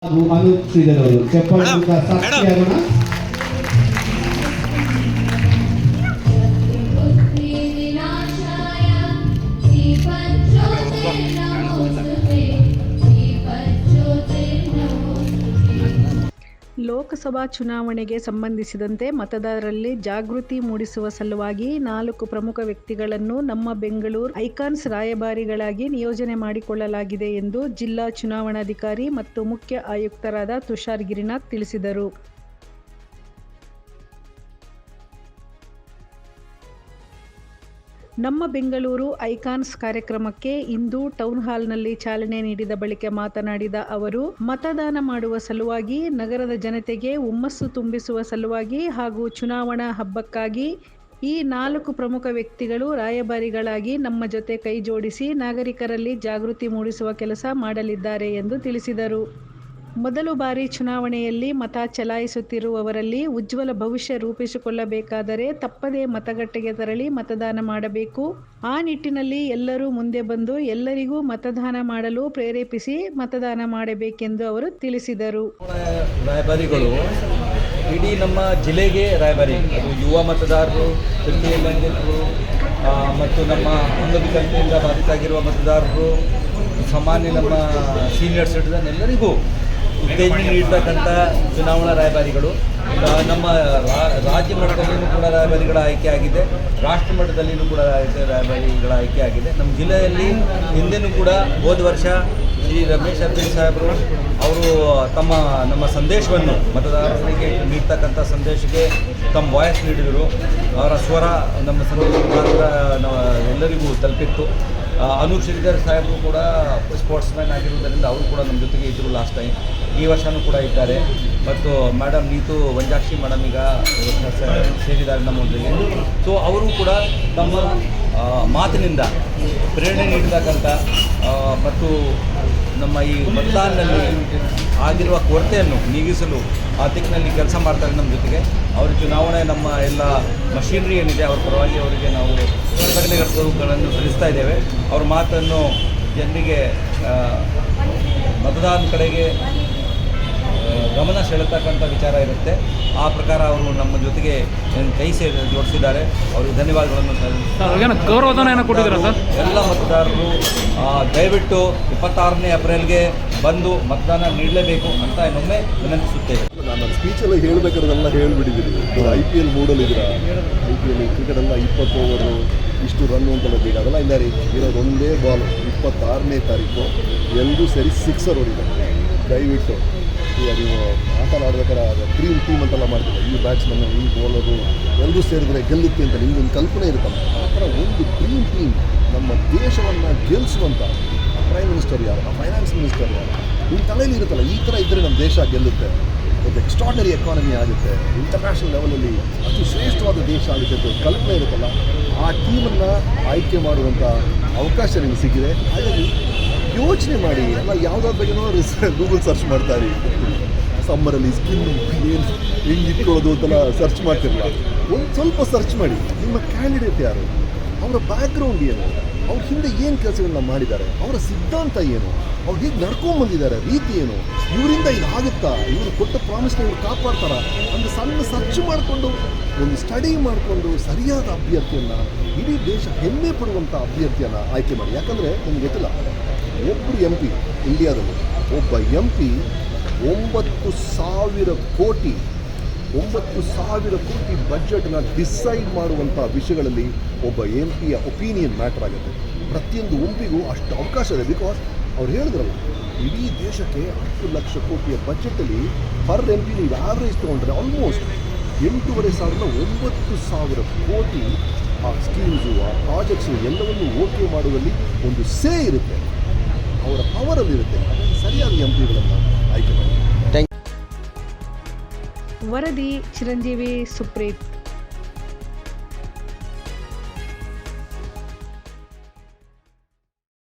ಅನೂಪ್ ಶ್ರೀಧರ್ ಅವರು ಚಪ್ಪಾಳೆ ಸಾಕ್ಷಿಯಾಗೋಣ. ಲೋಕಸಭಾ ಚುನಾವಣೆಗೆ ಸಂಬಂಧಿಸಿದಂತೆ ಮತದಾರರಲ್ಲಿ ಜಾಗೃತಿ ಮೂಡಿಸುವ ಸಲುವಾಗಿ 4 ಪ್ರಮುಖ ವ್ಯಕ್ತಿಗಳನ್ನು ನಮ್ಮ ಬೆಂಗಳೂರು ಐಕಾನ್ಸ್ ರಾಯಭಾರಿಗಳಾಗಿ ನಿಯೋಜನೆ ಮಾಡಿಕೊಳ್ಳಲಾಗಿದೆ ಎಂದು ಜಿಲ್ಲಾ ಚುನಾವಣಾಧಿಕಾರಿ ಮತ್ತು ಮುಖ್ಯ ಆಯುಕ್ತರಾದ ತುಷಾರ್ ಗಿರಿನಾಥ್ ತಿಳಿಸಿದರು. ನಮ್ಮ ಬೆಂಗಳೂರು ಐಕಾನ್ಸ್ ಕಾರ್ಯಕ್ರಮಕ್ಕೆ ಇಂದು ಟೌನ್ ಹಾಲ್ನಲ್ಲಿ ಚಾಲನೆ ನೀಡಿದ ಬಳಿಕ ಮಾತನಾಡಿದ ಅವರು, ಮತದಾನ ಮಾಡುವ ಸಲುವಾಗಿ, ನಗರದ ಜನತೆಗೆ ಹುಮ್ಮಸ್ಸು ತುಂಬಿಸುವ ಸಲುವಾಗಿ ಹಾಗೂ ಚುನಾವಣಾ ಹಬ್ಬಕ್ಕಾಗಿ ಈ 4 ಪ್ರಮುಖ ವ್ಯಕ್ತಿಗಳು ರಾಯಭಾರಿಗಳಾಗಿ ನಮ್ಮ ಜೊತೆ ಕೈ ಜೋಡಿಸಿ ನಾಗರಿಕರಲ್ಲಿ ಜಾಗೃತಿ ಮೂಡಿಸುವ ಕೆಲಸ ಮಾಡಲಿದ್ದಾರೆ ಎಂದು ತಿಳಿಸಿದರು. ಮೊದಲ ಬಾರಿ ಚುನಾವಣೆಯಲ್ಲಿ ಮತ ಚಲಾಯಿಸುತ್ತಿರುವವರಲ್ಲಿ ಉಜ್ವಲ ಭವಿಷ್ಯ ರೂಪಿಸಿಕೊಳ್ಳಬೇಕಾದರೆ ತಪ್ಪದೇ ಮತಗಟ್ಟೆಗೆ ತೆರಳಿ ಮತದಾನ ಮಾಡಬೇಕು. ಆ ನಿಟ್ಟಿನಲ್ಲಿ ಎಲ್ಲರೂ ಮುಂದೆ ಬಂದು ಎಲ್ಲರಿಗೂ ಮತದಾನ ಮಾಡಲು ಪ್ರೇರೇಪಿಸಿ ಮತದಾನ ಮಾಡಬೇಕೆಂದು ಅವರು ತಿಳಿಸಿದರು. ರಾಯಭಾರಿಗಳು ಇಡೀ ನಮ್ಮ ಜಿಲ್ಲೆಗೆ ರಾಯಭಾರಿ, ಅದು ಯುವ ಮತದಾರರು, ತೃತೀಯ ಲಿಂಗಿತರು ಮತ್ತು ನಮ್ಮ ಅಂಗವಿಕಲತೆಯಿಂದ ಬಾಧಿತಾಗಿರುವ ಮತದಾರರು, ಸಾಮಾನ್ಯ ನಮ್ಮ ಸೀನಿಯರ್ ಸಿಟಿಜನ್ ಎಲ್ಲರಿಗೂ ಉತ್ತೇಜನ ನೀಡತಕ್ಕಂಥ ಚುನಾವಣಾ ರಾಯಭಾರಿಗಳು. ನಮ್ಮ ರಾಜ್ಯ ಮಟ್ಟದಲ್ಲಿಯೂ ಕೂಡ ರಾಯಭಾರಿಗಳ ಆಯ್ಕೆ ಆಗಿದೆ, ರಾಷ್ಟ್ರ ಮಟ್ಟದಲ್ಲಿಯೂ ಕೂಡ ರಾಯಭಾರಿಗಳ ಆಯ್ಕೆ ಆಗಿದೆ. ನಮ್ಮ ಜಿಲ್ಲೆಯಲ್ಲಿ ಹಿಂದೆನೂ ಕೂಡ ಹೋದ ವರ್ಷ ಶ್ರೀ ರಮೇಶ್ ಅರ್ಜುನ್ ಸಾಹೇಬರು ಅವರು ನಮ್ಮ ಸಂದೇಶವನ್ನು ಮತದಾರರಿಗೆ ನೀಡ್ತಕ್ಕಂಥ ಸಂದೇಶಕ್ಕೆ ತಮ್ಮ ವಾಯ್ಸ್ ನೀಡಿದರು. ಅವರ ಸ್ವರ ನಮ್ಮ ಸಂದೇಶ ಮುಖಾಂತರ ಎಲ್ಲರಿಗೂ ತಲುಪಿತ್ತು. ಅನೂಪ್ ಶ್ರೀಧರ್ ಸಾಹೇಬರು ಕೂಡ ಸ್ಪೋರ್ಟ್ಸ್ ಮ್ಯಾನ್ ಆಗಿರುವುದರಿಂದ ಅವರು ಕೂಡ ನಮ್ಮ ಜೊತೆಗೆ ಇದ್ದರು ಲಾಸ್ಟ್ ಟೈಮ್, ಈ ವರ್ಷವೂ ಕೂಡ ಇದ್ದಾರೆ. ಮತ್ತು ಮೇಡಮ್ ನೀತು ವಂಜಾಕ್ಷಿ ಮೇಡಮ್ ಈಗ ಸೇರಿದ್ದಾರೆ ನಮ್ಮೊಂದಿಗೆ. ಸೊ ಅವರು ಕೂಡ ತಮ್ಮ ಮಾತಿನಿಂದ ಪ್ರೇರಣೆ ನೀಡತಕ್ಕಂಥ ಮತ್ತು ನಮ್ಮ ಈ ಮತದಾನದಲ್ಲಿ ಆಗಿರುವ ಕೊರತೆಯನ್ನು ನೀಗಿಸಲು ಆ ದಿಕ್ಕಿನಲ್ಲಿ ಕೆಲಸ ಮಾಡ್ತಾರೆ ನಮ್ಮ ಜೊತೆಗೆ. ಅವ್ರ ಚುನಾವಣೆ ನಮ್ಮ ಎಲ್ಲ ಮಷೀನರಿ ಏನಿದೆ ಅವ್ರ ಪರವಾಗಿ ಅವರಿಗೆ ನಾವು ಕೃತಜ್ಞತೆಗಳನ್ನು ಸಲ್ಲಿಸ್ತಾ ಇದ್ದೇವೆ. ಅವ್ರ ಮಾತನ್ನು ಜನರಿಗೆ ಮತದಾನ ಕಡೆಗೆ ಗಮನ ಸೆಳೆತಕ್ಕಂಥ ವಿಚಾರ ಇರುತ್ತೆ. ಆ ಪ್ರಕಾರ ಅವರು ನಮ್ಮ ಜೊತೆಗೆ ಕೈ ಜೋಡಿಸಿದ್ದಾರೆ. ಅವರಿಗೆ ಧನ್ಯವಾದಗಳನ್ನು ಎಲ್ಲ ಮತದಾರರು ದಯವಿಟ್ಟು 26ನೇ ಏಪ್ರಿಲ್ಗೆ ಬಂದು ಮತದಾನ ನೀಡಲೇಬೇಕು ಅಂತ ಇನ್ನೊಮ್ಮೆ ವಿನಂತಿಸುತ್ತೇವೆ. ನಾನು ಸ್ಪೀಚಲ್ಲಿ ಹೇಳಬೇಕಾದ್ರೆಲ್ಲ ಹೇಳಿಬಿಟ್ಟಿದ್ದೀನಿ. IPL ಮೂಡಲ್ಲಿದ್ದೀರಾ, IPL ಕ್ರಿಕೆಟೆಲ್ಲ 20 ಓವರು ಇಷ್ಟು ರನ್ನು ಅಂತೆಲ್ಲ ಬೇಡ, ಅದೆಲ್ಲ ಇಲ್ಲ ರೀ. ಇರೋದು ಒಂದೇ ಬಾಲು 26ನೇ ತಾರೀಕು ಎಲ್ಲರೂ ಸೇರಿ 6 ಹೊಡಿದ್ದಾರೆ. ದಯವಿಟ್ಟು ಈಗ ನೀವು ಆಟ ಆಡ್ಬೇಕಾದ್ರೆ ಡ್ರೀಮ್ ಟೀಮ್ ಅಂತೆಲ್ಲ ಮಾಡ್ತೀವಿ. ಈ ಬ್ಯಾಟ್ಸ್ಮನ್ನು, ಈ ಬೌಲರು ಎಲ್ಲರೂ ಸೇರಿದ್ರೆ ಗೆಲ್ಲುತ್ತೆ ಅಂತ ನಿಮಗೊಂದು ಕಲ್ಪನೆ ಇರುತ್ತಲ್ಲ. ಆ ಥರ ಒಂದು ಡ್ರೀಮ್ ಟೀಮ್ ನಮ್ಮ ದೇಶವನ್ನು ಗೆಲ್ಲಿಸುವಂಥ ಪ್ರೈಮ್ ಮಿನಿಸ್ಟರ್ ಯಾರು, ಫೈನಾನ್ಸ್ ಮಿನಿಸ್ಟರ್ ಯಾರು, ನಿಮ್ಮ ತಲೆಯಲ್ಲಿ ಇರುತ್ತಲ್ಲ. ಈ ಥರ ಇದ್ದರೆ ನಮ್ಮ ದೇಶ ಗೆಲ್ಲುತ್ತೆ, ಒಂದು ಎಕ್ಸ್ಟ್ರಾರ್ಡಿನರಿ ಎಕಾನಮಿ ಆಗುತ್ತೆ, ಇಂಟರ್ನ್ಯಾಷನಲ್ ಲೆವೆಲಲ್ಲಿ ಅತಿ ಶ್ರೇಷ್ಠವಾದ ದೇಶ ಆಗುತ್ತೆ ಅಂತ ಕಲ್ಪನೆ ಇರುತ್ತಲ್ಲ. ಆ ಟೀಮನ್ನು ಆಯ್ಕೆ ಮಾಡುವಂಥ ಅವಕಾಶ ನಿಮಗೆ ಸಿಕ್ಕಿದೆ. ಹಾಗಾಗಿ ಯೋಚನೆ ಮಾಡಿ. ಎಲ್ಲ ಯಾವುದಾದ್ರ ಬಗ್ಗೆನೋ ಗೂಗಲ್ ಸರ್ಚ್ ಮಾಡ್ತಾರೆ. ಸಮ್ಮರಲ್ಲಿ ಸ್ಕಿನ್ ಏನು ಹೆಂಗೆ ಇಟ್ಕೊಳ್ಳೋದು ಅಂತೆಲ್ಲ ಸರ್ಚ್ ಮಾಡ್ತಿರಲ್ಲ. ಒಂದು ಸ್ವಲ್ಪ ಸರ್ಚ್ ಮಾಡಿ. ನಿಮ್ಮ ಕ್ಯಾಂಡಿಡೇಟ್ ಯಾರು, ಅವರ ಬ್ಯಾಕ್ಗ್ರೌಂಡ್ ಏನು, ಅವ್ರ ಹಿಂದೆ ಏನು ಕೆಲಸಗಳನ್ನ ಮಾಡಿದ್ದಾರೆ, ಅವರ ಸಿದ್ಧಾಂತ ಏನು, ಅವ್ರು ಹೇಗೆ ನಡ್ಕೊಂಬಂದಿದ್ದಾರೆ, ರೀತಿ ಏನು, ಇವರಿಂದ ಇದಾಗುತ್ತಾ, ಇವರು ಕೊಟ್ಟ ಪ್ರಾಮಿಸ್ನ ಇವರು ಕಾಪಾಡ್ತಾರ ಅಂತ ಸಣ್ಣ ಸರ್ಚ್ ಮಾಡಿಕೊಂಡು ಒಂದು ಸ್ಟಡಿ ಮಾಡಿಕೊಂಡು ಸರಿಯಾದ ಅಭ್ಯರ್ಥಿಯನ್ನು, ಇಡೀ ದೇಶ ಹೆಮ್ಮೆ ಪಡುವಂಥ ಅಭ್ಯರ್ಥಿಯನ್ನು ಆಯ್ಕೆ ಮಾಡಿ. ಯಾಕಂದರೆ ನಿಮ್ಗೆ ಗೊತ್ತಿಲ್ಲ, ಒಬ್ಬರು MP ಇಂಡಿಯಾದಲ್ಲಿ ಒಬ್ಬ MP 9,000 ಕೋಟಿ ಬಜೆಟ್ನ ಡಿಸೈಡ್ ಮಾಡುವಂಥ ವಿಷಯಗಳಲ್ಲಿ ಒಬ್ಬ MPಯ ಒಪಿನಿಯನ್ ಮ್ಯಾಟರ್ ಆಗುತ್ತೆ. ಪ್ರತಿಯೊಂದು MPಗೂ ಅಷ್ಟು ಅವಕಾಶ ಇದೆ. ಬಿಕಾಸ್ ಅವ್ರು ಹೇಳಿದ್ರಲ್ಲ, ಇಡೀ ದೇಶಕ್ಕೆ 10 ಲಕ್ಷ ಕೋಟಿಯ ಬಜೆಟಲ್ಲಿ ಪರ್ MP ನೀವು ಆವ್ರೇಜ್ ತೊಗೊಂಡ್ರೆ ಆಲ್ಮೋಸ್ಟ್ 8,500 9,000 ಕೋಟಿ ಆ ಸ್ಕೀಮ್ಸು, ಆ ಪ್ರಾಜೆಕ್ಟ್ಸು ಎಲ್ಲವನ್ನು ಓಕೆ ಮಾಡುವಲ್ಲಿ ಒಂದು ಸೇ ಇರುತ್ತೆ, ಅವರ ಪವರಲ್ಲಿರುತ್ತೆ. ಸರಿಯಾದ MPಗಳನ್ನು ಆಯ್ಕೆ ಮಾಡಿ. ವರದಿ ಚಿರಂಜೀವಿ ಸುಪ್ರೀತ್.